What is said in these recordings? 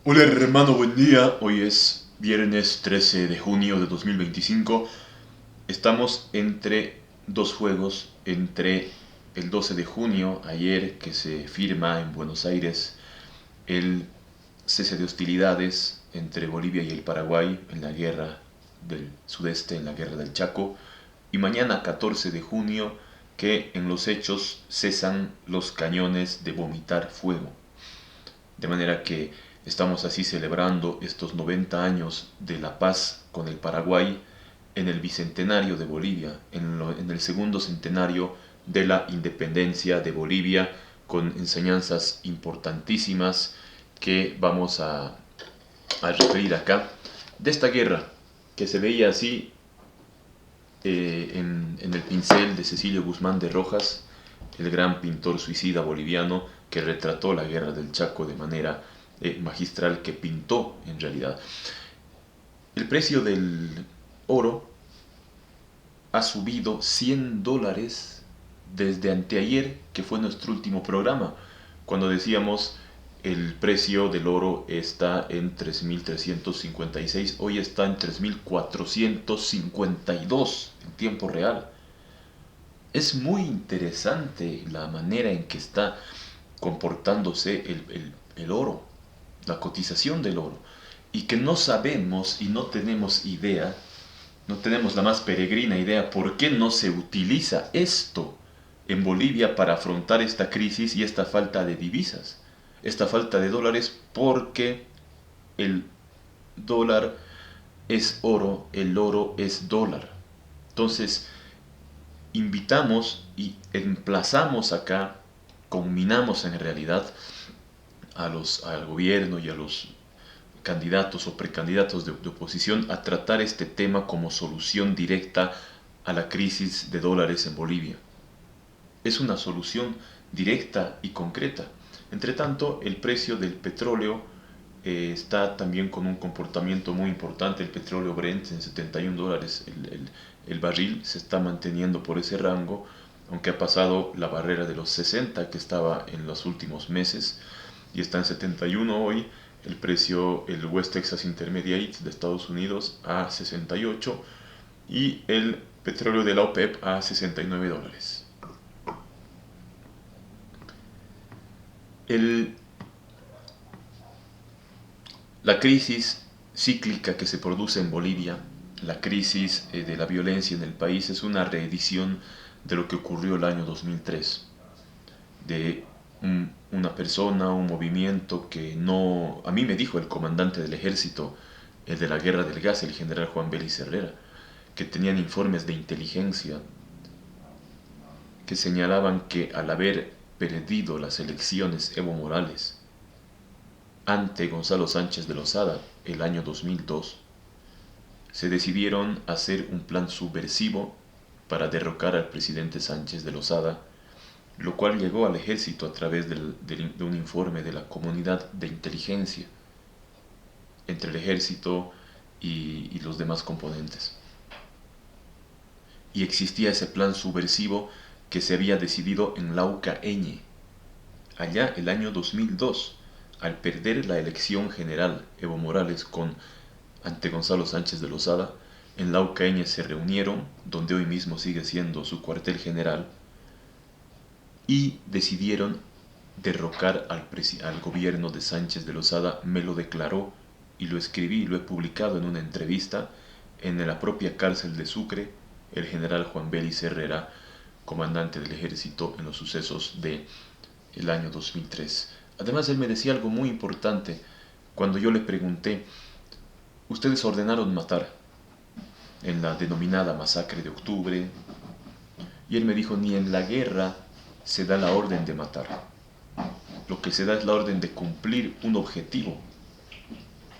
Hola hermano, buen día. Hoy es viernes 13 de junio de 2025. Estamos entre dos juegos, entre el 12 de junio, ayer que se firma en Buenos Aires el cese de hostilidades entre Bolivia y el Paraguay en la guerra del sudeste, en la guerra del Chaco, y mañana 14 de junio que en los hechos cesan los cañones de vomitar fuego. De manera que estamos así celebrando estos 90 años de la paz con el Paraguay en el bicentenario de Bolivia, en el segundo centenario de la independencia de Bolivia, con enseñanzas importantísimas que vamos a referir acá, de esta guerra que se veía así en el pincel de Cecilio Guzmán de Rojas, el gran pintor suicida boliviano que retrató la guerra del Chaco de manera magistral, que pintó en realidad. El precio del oro ha subido $100 desde anteayer, que fue nuestro último programa, cuando decíamos el precio del oro está en 3.356, hoy está en 3.452 en tiempo real. Es muy interesante la manera en que está comportándose el oro, la cotización del oro, y que no sabemos y no tenemos idea, no tenemos la más peregrina idea por qué no se utiliza esto en Bolivia para afrontar esta crisis y esta falta de divisas, esta falta de dólares, porque el dólar es oro, el oro es dólar. Entonces, invitamos y emplazamos acá, combinamos en realidad al gobierno y a los candidatos o precandidatos de oposición a tratar este tema como solución directa a la crisis de dólares en Bolivia. Es una solución directa y concreta. Entre tanto, el precio del petróleo está también con un comportamiento muy importante. El petróleo Brent en $71 el barril se está manteniendo por ese rango, aunque ha pasado la barrera de los 60 que estaba en los últimos meses y está en 71 hoy. El precio, el West Texas Intermediate de Estados Unidos a 68 y el petróleo de la OPEP a $69. El, la crisis cíclica que se produce en Bolivia, la crisis de la violencia en el país, es una reedición de lo que ocurrió el año 2003, de una persona, un movimiento que no... A mí me dijo el comandante del ejército, el de la guerra del gas, el general Juan Belis Herrera, que tenían informes de inteligencia que señalaban que al haber perdido las elecciones Evo Morales ante Gonzalo Sánchez de Lozada el año 2002, se decidieron hacer un plan subversivo para derrocar al presidente Sánchez de Lozada, lo cual llegó al ejército a través de un informe de la comunidad de inteligencia entre el ejército y los demás componentes. Y existía ese plan subversivo que se había decidido en Laucaeñe, allá el año 2002, al perder la elección general Evo Morales ante Gonzalo Sánchez de Lozada. En Laucaeñe se reunieron, donde hoy mismo sigue siendo su cuartel general, y decidieron derrocar al gobierno de Sánchez de Lozada. Me lo declaró y lo escribí y lo he publicado en una entrevista en la propia cárcel de Sucre el general Juan Belis Herrera, comandante del ejército en los sucesos del año 2003. Además, él me decía algo muy importante cuando yo le pregunté: ustedes ordenaron matar en la denominada masacre de octubre, y él me dijo: ni en la guerra se da la orden de matar, lo que se da es la orden de cumplir un objetivo.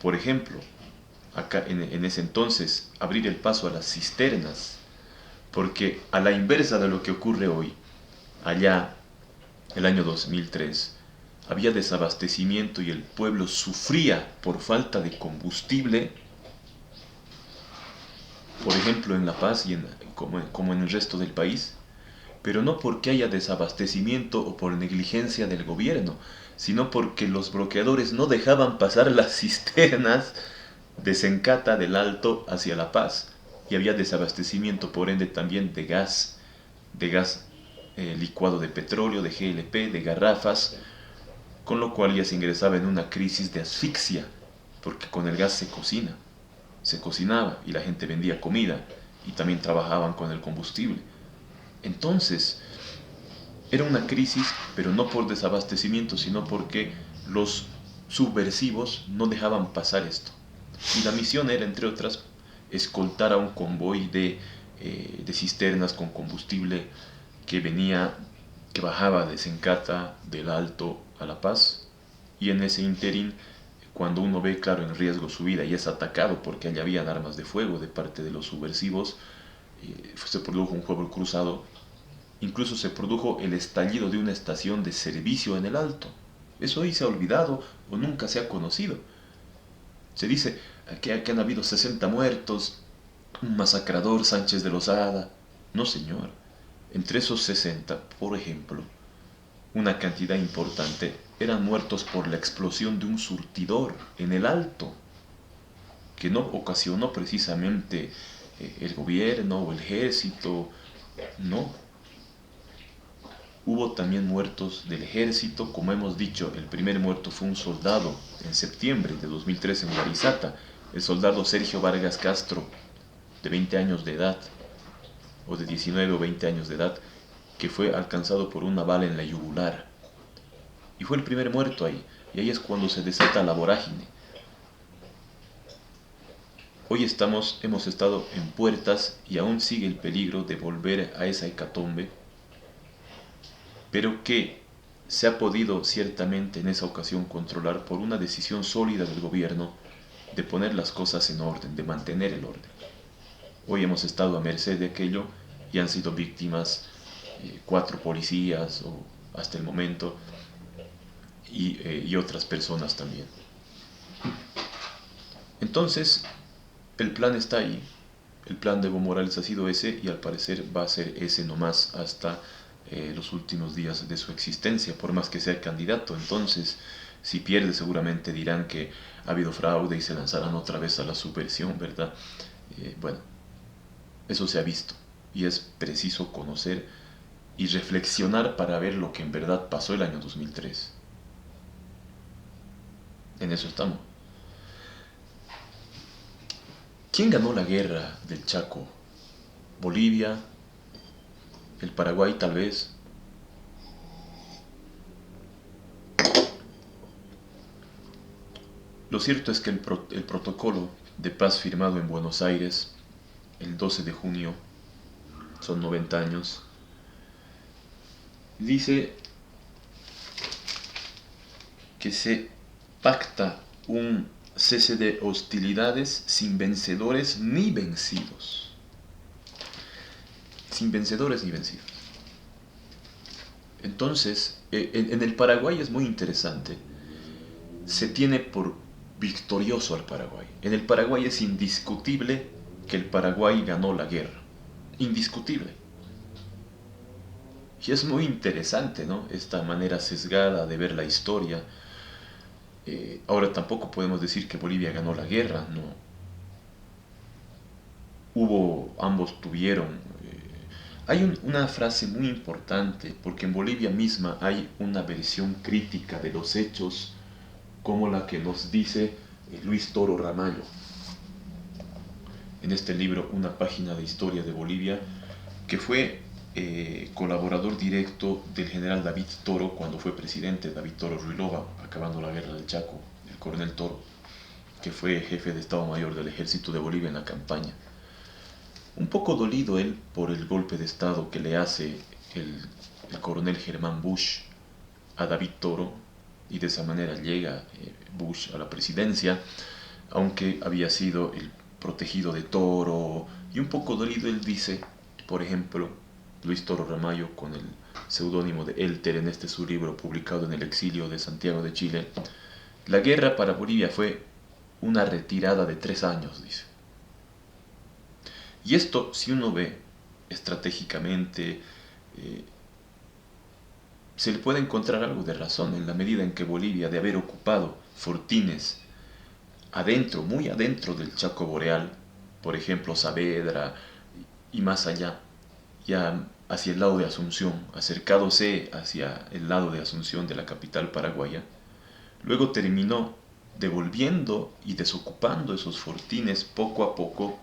Por ejemplo, acá en ese entonces, abrir el paso a las cisternas, porque a la inversa de lo que ocurre hoy, allá el año 2003, había desabastecimiento y el pueblo sufría por falta de combustible, por ejemplo en La Paz y como en el resto del país, pero no porque haya desabastecimiento o por negligencia del gobierno, sino porque los bloqueadores no dejaban pasar las cisternas de Sencata del Alto hacia La Paz, y había desabastecimiento por ende también de gas licuado de petróleo, de GLP, de garrafas, con lo cual ya se ingresaba en una crisis de asfixia, porque con el gas se cocinaba y la gente vendía comida y también trabajaban con el combustible. Entonces, era una crisis, pero no por desabastecimiento, sino porque los subversivos no dejaban pasar esto. Y la misión era, entre otras, escoltar a un convoy de cisternas con combustible que venía, que bajaba de Sencata del Alto a La Paz. Y en ese interín, cuando uno ve claro en riesgo su vida y es atacado porque allá habían armas de fuego de parte de los subversivos, se produjo un fuego cruzado. Incluso se produjo el estallido de una estación de servicio en el Alto. Eso hoy se ha olvidado o nunca se ha conocido. Se dice que han habido 60 muertos, un masacrador Sánchez de Lozada. No, señor. Entre esos 60, por ejemplo, una cantidad importante eran muertos por la explosión de un surtidor en el Alto, que no ocasionó precisamente el gobierno o el ejército, no. Hubo también muertos del ejército, como hemos dicho, el primer muerto fue un soldado en septiembre de 2003 en Guarizata, el soldado Sergio Vargas Castro, de 20 años de edad, o de 19 o 20 años de edad, que fue alcanzado por una bala en la yugular. Y fue el primer muerto ahí, y ahí es cuando se desata la vorágine. Hoy hemos estado en puertas y aún sigue el peligro de volver a esa hecatombe, pero que se ha podido ciertamente en esa ocasión controlar por una decisión sólida del gobierno de poner las cosas en orden, de mantener el orden. Hoy hemos estado a merced de aquello y han sido víctimas 4 policías o hasta el momento y otras personas también. Entonces, el plan está ahí. El plan de Evo Morales ha sido ese y al parecer va a ser ese nomás hasta los últimos días de su existencia, por más que sea candidato. Entonces, si pierde seguramente dirán que ha habido fraude y se lanzarán otra vez a la subversión, ¿verdad? Bueno, eso se ha visto y es preciso conocer y reflexionar para ver lo que en verdad pasó el año 2003. En eso estamos. ¿Quién ganó la guerra del Chaco? ¿Bolivia? ¿El Paraguay tal vez? Lo cierto es que el protocolo de paz firmado en Buenos Aires el 12 de junio, son 90 años, dice que se pacta un cese de hostilidades sin vencedores ni vencidos. Sin vencedores ni vencidos. Entonces, en el Paraguay es muy interesante. Se tiene por victorioso al Paraguay. En el Paraguay es indiscutible que el Paraguay ganó la guerra. Indiscutible. Y es muy interesante, ¿no? Esta manera sesgada de ver la historia. Ahora tampoco podemos decir que Bolivia ganó la guerra, no. Ambos tuvieron. Hay una frase muy importante, porque en Bolivia misma hay una versión crítica de los hechos, como la que nos dice Luis Toro Ramallo. En este libro, Una página de historia de Bolivia, que fue colaborador directo del general David Toro cuando fue presidente, David Toro Ruilova, acabando la guerra del Chaco, el coronel Toro, que fue jefe de Estado Mayor del Ejército de Bolivia en la campaña. Un poco dolido él por el golpe de Estado que le hace el coronel Germán Bush a David Toro, y de esa manera llega Bush a la presidencia, aunque había sido el protegido de Toro, y un poco dolido él dice, por ejemplo, Luis Toro Ramallo, con el seudónimo de Elter en este su libro publicado en el exilio de Santiago de Chile, la guerra para Bolivia fue una retirada de 3 años, dice. Y esto, si uno ve estratégicamente, se le puede encontrar algo de razón en la medida en que Bolivia, de haber ocupado fortines adentro, muy adentro del Chaco Boreal, por ejemplo Saavedra y más allá, ya hacia el lado de Asunción, acercándose hacia el lado de Asunción de la capital paraguaya, luego terminó devolviendo y desocupando esos fortines poco a poco,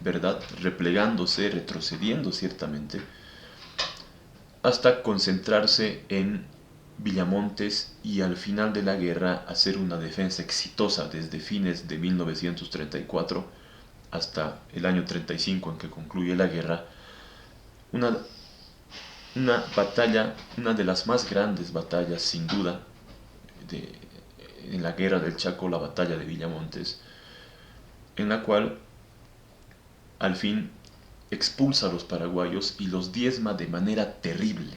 ¿verdad? Replegándose, retrocediendo ciertamente, hasta concentrarse en Villamontes y al final de la guerra hacer una defensa exitosa desde fines de 1934 hasta el año 35 en que concluye la guerra, una, una batalla, una de las más grandes batallas sin duda de, en la guerra del Chaco, la batalla de Villamontes, en la cual al fin expulsa a los paraguayos y los diezma de manera terrible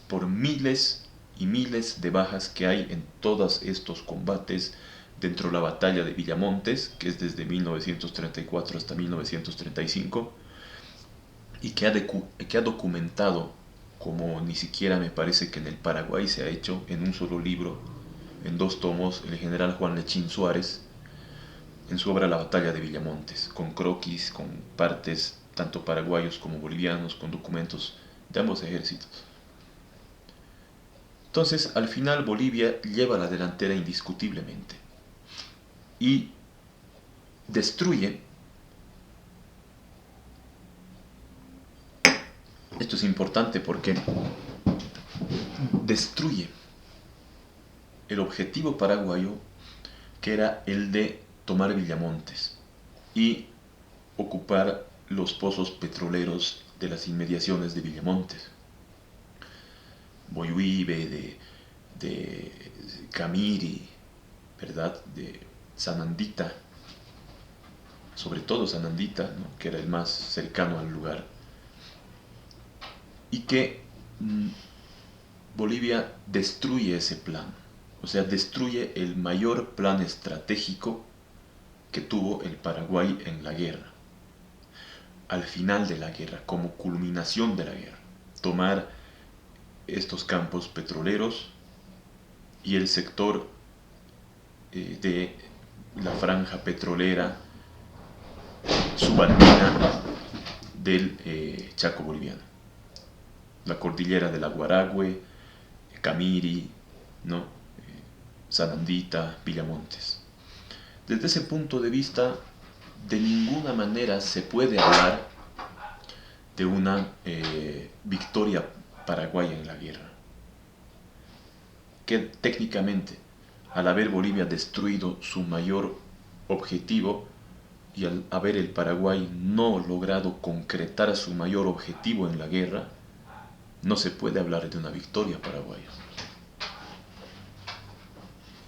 por miles y miles de bajas que hay en todos estos combates dentro de la batalla de Villamontes, que es desde 1934 hasta 1935, y que ha documentado, como ni siquiera me parece que en el Paraguay se ha hecho, en un solo libro, en 2 tomos, el general Juan Lechín Suárez, en su obra La batalla de Villamontes, con croquis, con partes tanto paraguayos como bolivianos, con documentos de ambos ejércitos. Entonces, al final Bolivia lleva la delantera indiscutiblemente y destruye, esto es importante porque destruye el objetivo paraguayo, que era el de tomar Villamontes y ocupar los pozos petroleros de las inmediaciones de Villamontes, Boyuibe, de Camiri, ¿verdad? De Sanandita, sobre todo Sanandita, ¿no? Que era el más cercano al lugar, y que Bolivia destruye ese plan, o sea, destruye el mayor plan estratégico que tuvo el Paraguay en la guerra, al final de la guerra, como culminación de la guerra, tomar estos campos petroleros y el sector de la franja petrolera subandina del Chaco boliviano, la cordillera del Aguaragüe, Camiri, ¿no? Sanandita, Villamontes. Desde ese punto de vista, de ninguna manera se puede hablar de una victoria paraguaya en la guerra, que técnicamente, al haber Bolivia destruido su mayor objetivo y al haber el Paraguay no logrado concretar su mayor objetivo en la guerra, no se puede hablar de una victoria paraguaya.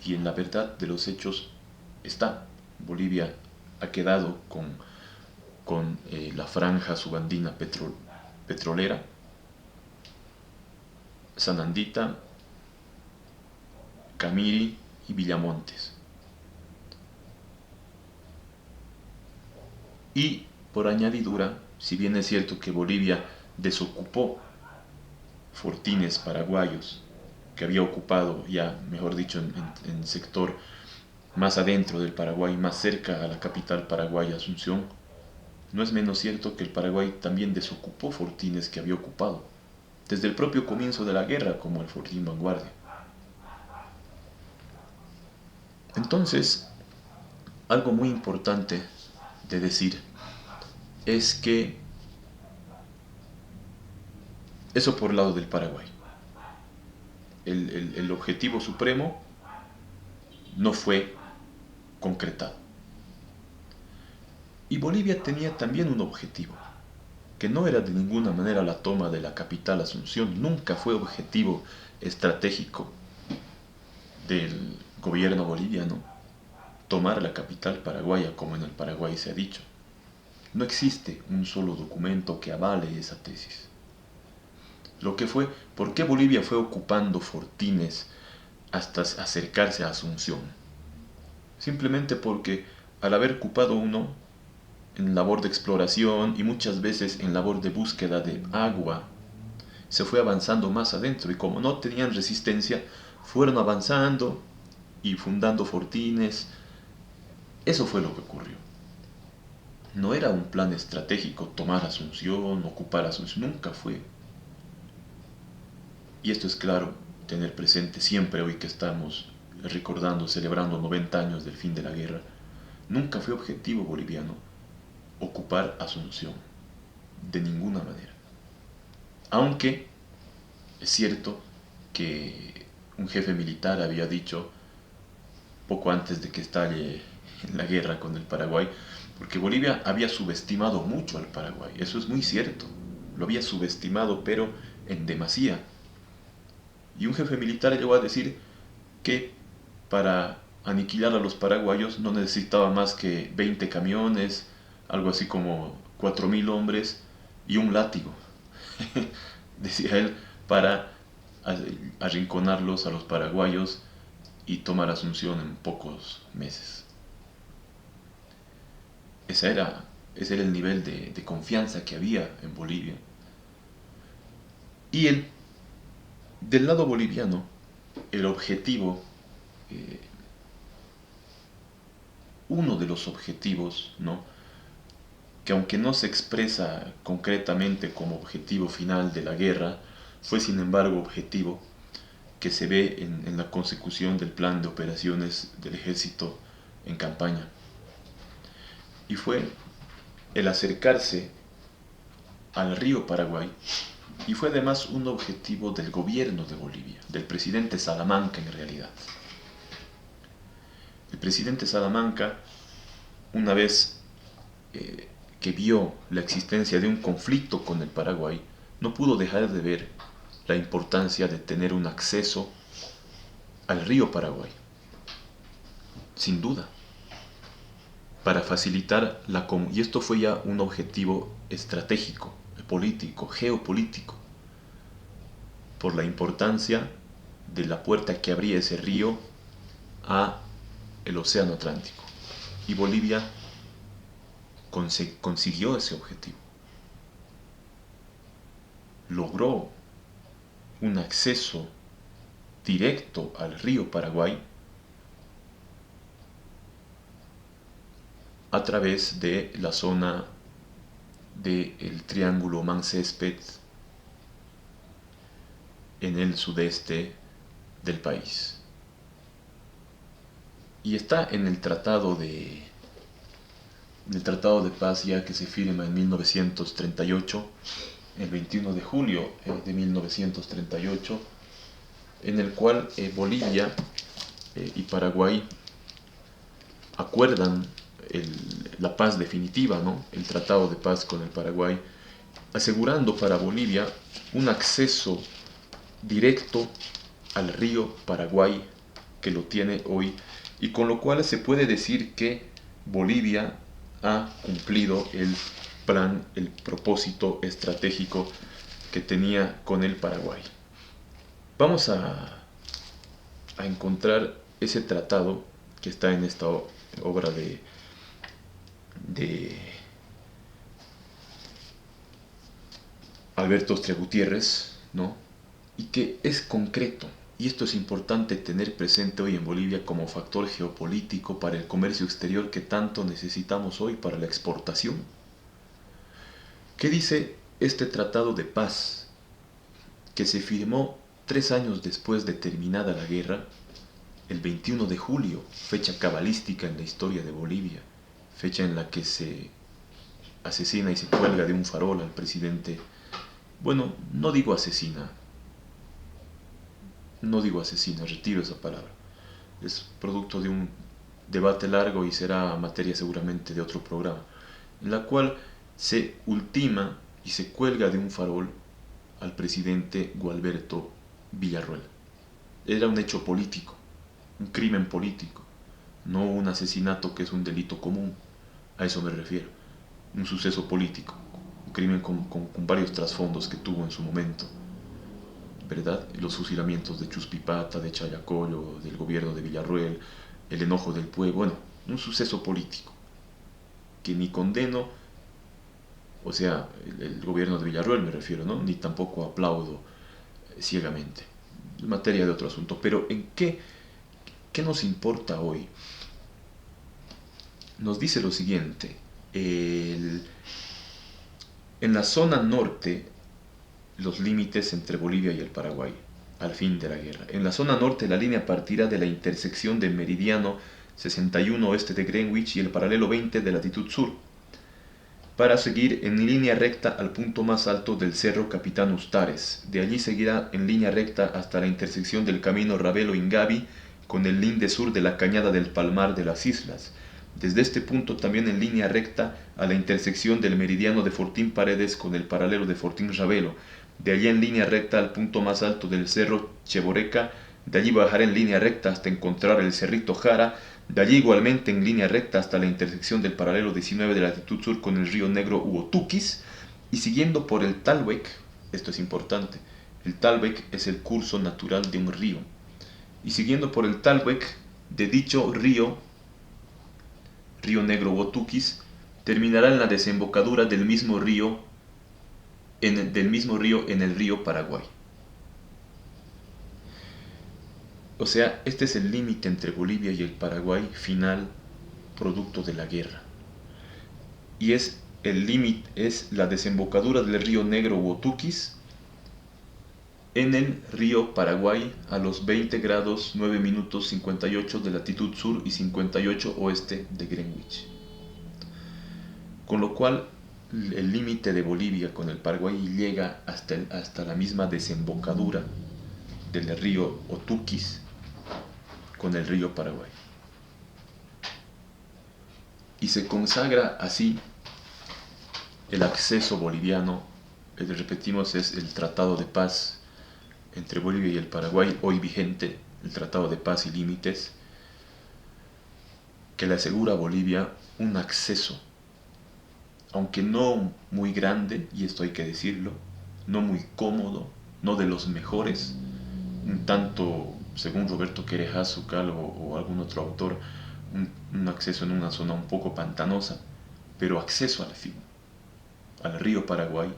Y en la verdad de los hechos está, Bolivia ha quedado con la franja subandina petrolera, Sanandita, Camiri y Villamontes. Y por añadidura, si bien es cierto que Bolivia desocupó fortines paraguayos que había ocupado ya, mejor dicho, en sector más adentro del Paraguay, más cerca a la capital paraguaya, Asunción, no es menos cierto que el Paraguay también desocupó fortines que había ocupado desde el propio comienzo de la guerra, como el Fortín Vanguardia. Entonces, algo muy importante de decir es que eso por el lado del Paraguay. El objetivo supremo no fue concretado. Y Bolivia tenía también un objetivo, que no era de ninguna manera la toma de la capital Asunción, nunca fue objetivo estratégico del gobierno boliviano tomar la capital paraguaya, como en el Paraguay se ha dicho. No existe un solo documento que avale esa tesis. Lo que fue, ¿por qué Bolivia fue ocupando fortines hasta acercarse a Asunción? Simplemente porque al haber ocupado uno en labor de exploración y muchas veces en labor de búsqueda de agua, se fue avanzando más adentro y como no tenían resistencia, fueron avanzando y fundando fortines. Eso fue lo que ocurrió. No era un plan estratégico tomar Asunción, ocupar Asunción, nunca fue. Y esto es claro, tener presente siempre hoy que estamos recordando, celebrando 90 años del fin de la guerra, nunca fue objetivo boliviano ocupar Asunción, de ninguna manera. Aunque es cierto que un jefe militar había dicho, poco antes de que estalle la guerra con el Paraguay, porque Bolivia había subestimado mucho al Paraguay, eso es muy cierto, lo había subestimado pero en demasía. Y un jefe militar llegó a decir que para aniquilar a los paraguayos no necesitaba más que 20 camiones, algo así como 4.000 hombres y un látigo, decía él, para arrinconarlos a los paraguayos y tomar Asunción en pocos meses. Ese era el nivel de confianza que había en Bolivia. Y del lado boliviano, el objetivo, eh, uno de los objetivos, ¿no?, que aunque no se expresa concretamente como objetivo final de la guerra, fue sin embargo objetivo que se ve en la consecución del plan de operaciones del ejército en campaña. Y fue el acercarse al río Paraguay, y fue además un objetivo del gobierno de Bolivia, del presidente Salamanca en realidad. El presidente Salamanca, una vez que vio la existencia de un conflicto con el Paraguay, no pudo dejar de ver la importancia de tener un acceso al río Paraguay, sin duda, para facilitar y esto fue ya un objetivo estratégico, político, geopolítico, por la importancia de la puerta que abría ese río a el Océano Atlántico. Y Bolivia consiguió ese objetivo. Logró un acceso directo al río Paraguay a través de la zona del Triángulo Mancésped en el sudeste del país. Y está en el tratado de paz ya que se firma en 1938, el 21 de julio de 1938, en el cual Bolivia y Paraguay acuerdan la paz definitiva, ¿no?, el tratado de paz con el Paraguay, asegurando para Bolivia un acceso directo al río Paraguay, que lo tiene hoy, y con lo cual se puede decir que Bolivia ha cumplido el plan, el propósito estratégico que tenía con el Paraguay. Vamos a encontrar ese tratado que está en esta obra de Alberto Ostria Gutiérrez, ¿no?, y que es concreto. Y esto es importante tener presente hoy en Bolivia como factor geopolítico para el comercio exterior que tanto necesitamos hoy para la exportación. ¿Qué dice este tratado de paz que se firmó 3 años después de terminada la guerra, el 21 de julio, fecha cabalística en la historia de Bolivia, fecha en la que se asesina y se cuelga de un farol al presidente? Bueno, no digo asesina, retiro esa palabra. Es producto de un debate largo y será materia seguramente de otro programa, en la cual se ultima y se cuelga de un farol al presidente Gualberto Villarroel. Era un hecho político, un crimen político, no un asesinato que es un delito común, a eso me refiero, un suceso político, un crimen con varios trasfondos que tuvo en su momento, ¿verdad? Los fusilamientos de Chuspipata, de Chayacoyo, del gobierno de Villarroel, el enojo del pueblo, bueno, un suceso político que ni condeno O sea, el gobierno de Villarroel me refiero, ¿no? Ni tampoco aplaudo ciegamente. Es materia de otro asunto. Pero ¿en qué nos importa hoy? Nos dice lo siguiente. En la zona norte, los límites entre Bolivia y el Paraguay, al fin de la guerra. En la zona norte, la línea partirá de la intersección del meridiano 61 oeste de Greenwich y el paralelo 20 de latitud sur, para seguir en línea recta al punto más alto del cerro Capitán Ustares. De allí seguirá en línea recta hasta la intersección del camino Ravelo-Ingavi con el linde sur de la cañada del Palmar de las Islas. Desde este punto también en línea recta a la intersección del meridiano de Fortín Paredes con el paralelo de Fortín Ravelo. De allí en línea recta al punto más alto del cerro Cheboreca. De allí bajar en línea recta hasta encontrar el cerrito Jara. De allí igualmente en línea recta hasta la intersección del paralelo 19 de latitud sur con el río Negro Uotuquis, y siguiendo por el Talwek. Esto es importante, el Talwek es el curso natural de un río, y siguiendo por el Talwek de dicho río Negro Uotuquis, terminará en la desembocadura del mismo río en el río Paraguay. O sea, este es el límite entre Bolivia y el Paraguay final, producto de la guerra. Y el límite es la desembocadura del río Negro Uotuquis en el río Paraguay a los 20 grados 9 minutos 58 de latitud sur y 58 oeste de Greenwich. Con lo cual el límite de Bolivia con el Paraguay llega hasta la misma desembocadura del río Otuquis con el río Paraguay. Y se consagra así el acceso boliviano, repetimos, es el Tratado de Paz entre Bolivia y el Paraguay, hoy vigente, el Tratado de Paz y Límites, que le asegura a Bolivia un acceso, aunque no muy grande, y esto hay que decirlo, no muy cómodo, no de los mejores, un tanto, según Roberto Querejazo o algún otro autor, un acceso en una zona un poco pantanosa, pero acceso al fin, al río Paraguay,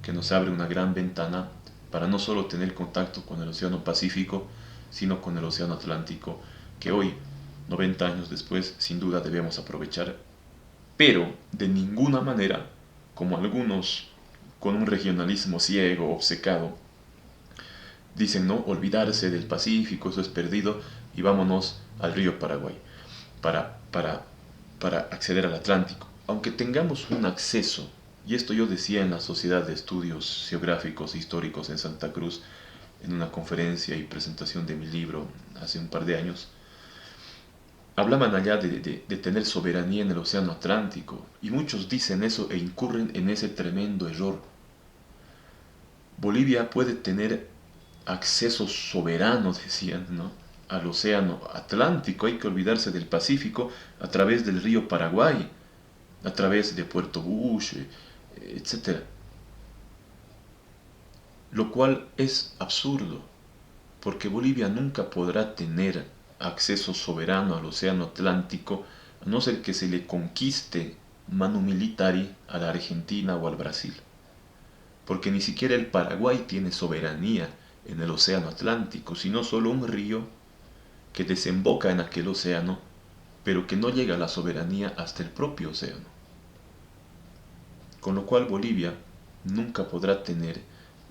que nos abre una gran ventana para no solo tener contacto con el Océano Pacífico, sino con el Océano Atlántico, que hoy, 90 años después, sin duda debemos aprovechar, pero de ninguna manera, como algunos con un regionalismo ciego, obcecado, dicen, no, olvidarse del Pacífico, eso es perdido, y vámonos al río Paraguay para acceder al Atlántico. Aunque tengamos un acceso, y esto yo decía en la Sociedad de Estudios Geográficos e Históricos en Santa Cruz, en una conferencia y presentación de mi libro hace un par de años, hablaban allá de tener soberanía en el Océano Atlántico, y muchos dicen eso e incurren en ese tremendo error. Bolivia puede tener acceso soberano, decían, ¿no?, al Océano Atlántico, hay que olvidarse del Pacífico, a través del río Paraguay, a través de Puerto Bush, etc. Lo cual es absurdo, porque Bolivia nunca podrá tener acceso soberano al Océano Atlántico, a no ser que se le conquiste manu militari a la Argentina o al Brasil, porque ni siquiera el Paraguay tiene soberanía en el Océano Atlántico, sino solo un río que desemboca en aquel océano, pero que no llega a la soberanía hasta el propio océano. Con lo cual Bolivia nunca podrá tener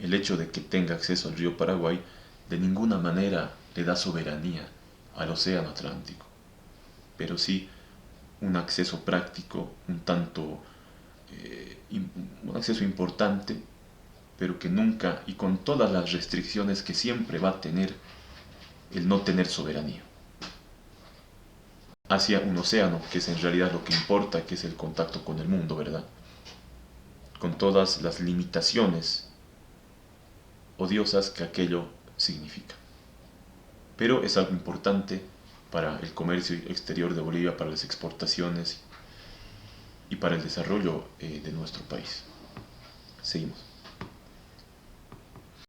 el hecho de que tenga acceso al río Paraguay, de ninguna manera le da soberanía al océano Atlántico, pero sí un acceso práctico, un acceso importante, pero que nunca, y con todas las restricciones que siempre va a tener el no tener soberanía hacia un océano, que es en realidad lo que importa, que es el contacto con el mundo, ¿verdad? Con todas las limitaciones odiosas que aquello significa. Pero es algo importante para el comercio exterior de Bolivia, para las exportaciones y para el desarrollo de nuestro país. Seguimos.